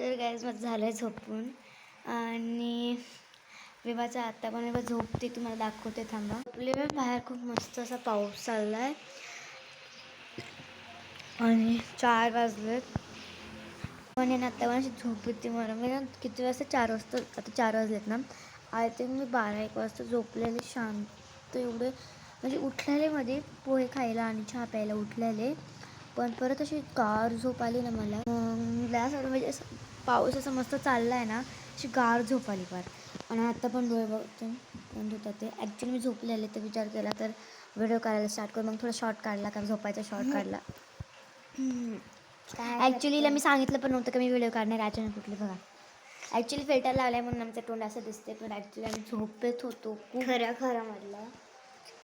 तर गाईज मग झालं आहे झोपून आणि विवाचा आत्ता पण विवा झोपते, तुम्हाला दाखवते थांबा. आपले बाहेर खूप मस्त असा पाऊस चालला आहे आणि 4 वाजलेत पण आत्ता पण अशी झोप येते मला. मी किती वाजता 4 वाजता, आता 4 वाजलेत ना, आय थिंक मी 12-1 वाजता झोपलेले शांत एवढे, म्हणजे उठलेले मध्ये पोहे खायला आणि चहा प्यायला उठलेले, पण परत अशी गार झोप आली ना मला. म्हणजे असं पाऊस असं मस्त चालला आहे ना, अशी गार झोप आली फार. आणि आत्ता पण डोळे बघते बंद होतात ते. ॲक्च्युली मी झोपलेले तर विचार केला तर व्हिडिओ काढायला स्टार्ट करू, मग थोडा शॉर्ट काढला का झोपायचा शॉर्ट काढला. ॲक्च्युलीला मी सांगितलं पण नव्हतं का मी व्हिडिओ काढणार, अचानक कुठले बघा. ॲक्च्युली फिल्टर लावलाय म्हणून आमचं तोंड असं दिसते, पण ॲक्च्युली आम्ही झोपेत होतो खूप. खरं म्हटलं